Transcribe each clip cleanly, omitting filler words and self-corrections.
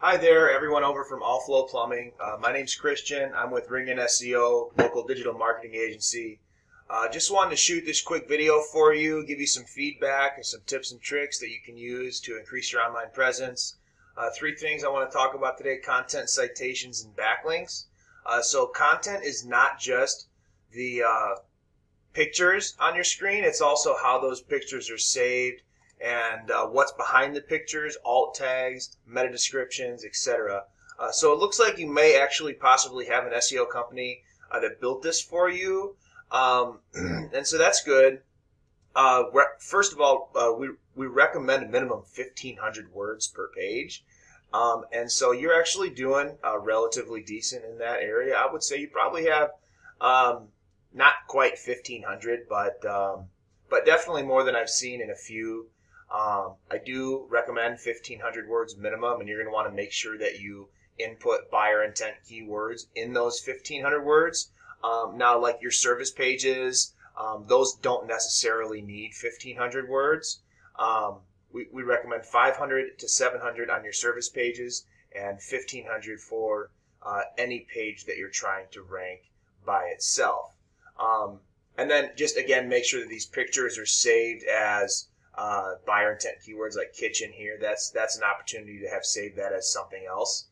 Hi there, everyone over from All-Flo Plumbing. My name's Christian. I'm with Ring in SEO, local digital marketing agency. Just wanted to shoot this quick video for you, give you some feedback and some tips and tricks that you can use to increase your online presence. Three things I want to talk about today: content, citations, and backlinks. So content is not just the pictures on your screen, it's also how those pictures are saved and what's behind the pictures, alt tags, meta descriptions, etc. So it looks like you may actually possibly have an SEO company that built this for you, and so that's good. First of all, we recommend a minimum 1,500 words per page, and so you're actually doing relatively decent in that area. I would say you probably have not quite 1,500, but definitely more than I've seen in a few. I do recommend 1,500 words minimum, and you're going to want to make sure that you input buyer intent keywords in those 1,500 words. Now, like your service pages, those don't necessarily need 1,500 words. We recommend 500 to 700 on your service pages and 1,500 for any page that you're trying to rank by itself. And then just again, make sure that these pictures are saved as buyer intent keywords like kitchen here. That's an opportunity to have saved that as something else.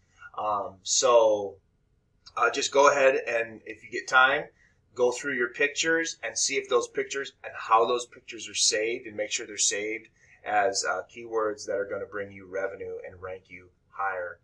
Just go ahead and if you get time, go through your pictures and see if those pictures and how those pictures are saved, and make sure they're saved as keywords that are going to bring you revenue and rank you higher.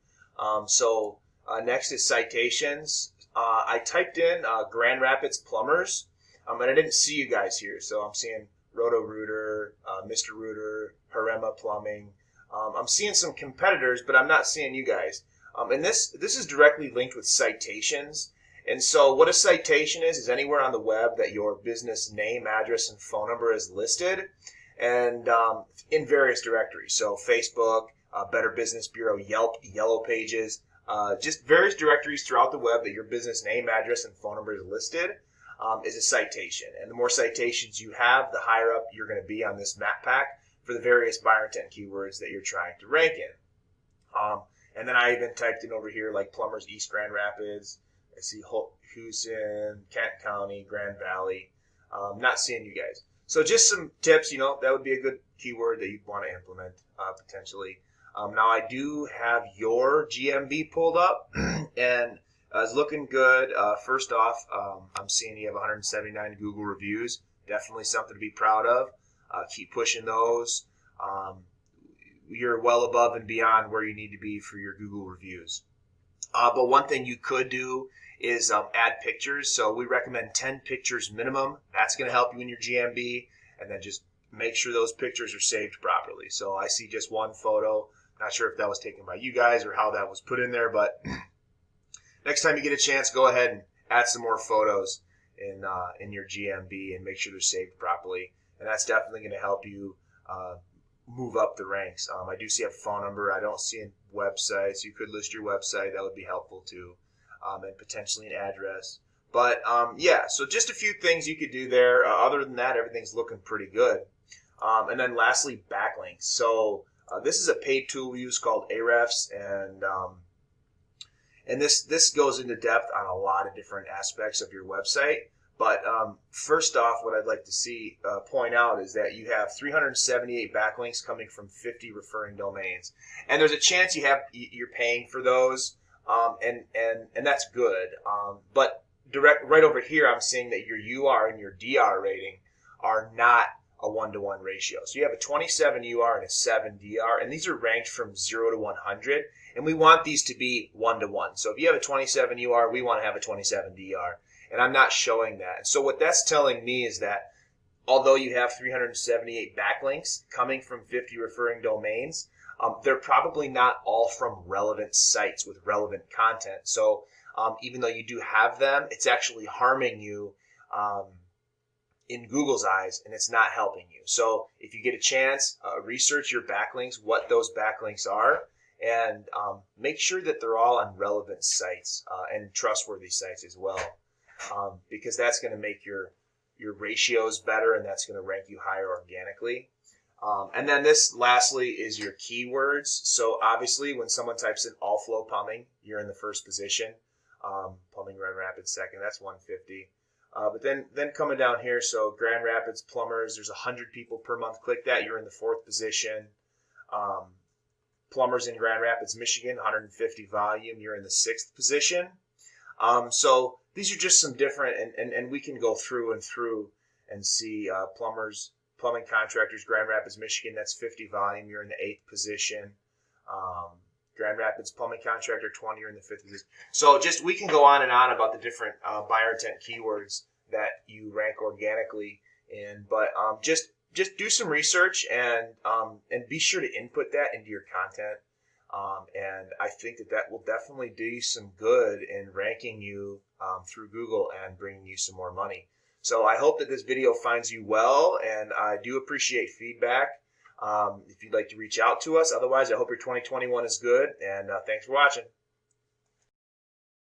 Next is citations. I typed in Grand Rapids plumbers, and I didn't see you guys here, so I'm seeing Roto-Rooter, Mr. Rooter, Harema Plumbing. I'm seeing some competitors, but I'm not seeing you guys. And this is directly linked with citations. And so what a citation is anywhere on the web that your business name, address, and phone number is listed, and in various directories. So Facebook, Better Business Bureau, Yelp, Yellow Pages, just various directories throughout the web that your business name, address, and phone number is listed. Is a citation. And the more citations you have, the higher up you're going to be on this map pack for the various buyer intent keywords that you're trying to rank in. And then I even typed in over here like plumbers East Grand Rapids. I see Houston, Kent County, Grand Valley. Not seeing you guys. So just some tips, that would be a good keyword that you'd want to implement potentially. Now I do have your GMB pulled up and it's looking good. First off, I'm seeing you have 179 Google reviews. Definitely something to be proud of. Keep pushing those. You're well above and beyond where you need to be for your Google reviews. But one thing you could do is add pictures. So we recommend 10 pictures minimum. That's going to help you in your GMB. And then just make sure those pictures are saved properly. So I see just one photo. Not sure if that was taken by you guys or how that was put in there, but next time you get a chance, go ahead and add some more photos in your GMB and make sure they're saved properly. And that's definitely going to help you move up the ranks. I do see a phone number. I don't see a website, so you could list your website. That would be helpful too, and potentially an address. But yeah, so just a few things you could do there. Other than that, everything's looking pretty good. And then lastly, backlinks. So this is a paid tool we use called Ahrefs, and this goes into depth on a lot of different aspects of your website. But first off, what I'd like to point out is that you have 378 backlinks coming from 50 referring domains, and there's a chance you're paying for those, and that's good. But right over here, I'm seeing that your UR and your DR rating are not a 1-to-1 ratio. So you have a 27 UR and a 7 DR, and these are ranked from 0 to 100. And we want these to be 1-to-1. So if you have a 27 UR, we want to have a 27 DR. And I'm not showing that. And so what that's telling me is that although you have 378 backlinks coming from 50 referring domains, they're probably not all from relevant sites with relevant content. So even though you do have them, it's actually harming you in Google's eyes, and it's not helping you. So if you get a chance, research your backlinks, what those backlinks are, and make sure that they're all on relevant sites and trustworthy sites as well, because that's going to make your ratios better, and that's going to rank you higher organically. And then this, lastly, is your keywords. So obviously, when someone types in All-Flo plumbing, you're in the first position. Plumbing Grand Rapids second. That's 150. But then coming down here, so Grand Rapids plumbers, there's 100 people per month. Click that. You're in the fourth position. Plumbers in Grand Rapids, Michigan, 150 volume. You're in the sixth position. So these are just some different, and we can go through and see plumbing contractors, Grand Rapids, Michigan, that's 50 volume. You're in the eighth position. Grand Rapids plumbing contractor, 20, you're in the fifth position. So just we can go on and on about the different buyer intent keywords that you rank organically in, but just do some research and be sure to input that into your content. And I think that will definitely do you some good in ranking you through Google and bringing you some more money. So I hope that this video finds you well, and I do appreciate feedback. If you'd like to reach out to us. Otherwise, I hope your 2021 is good, and thanks for watching.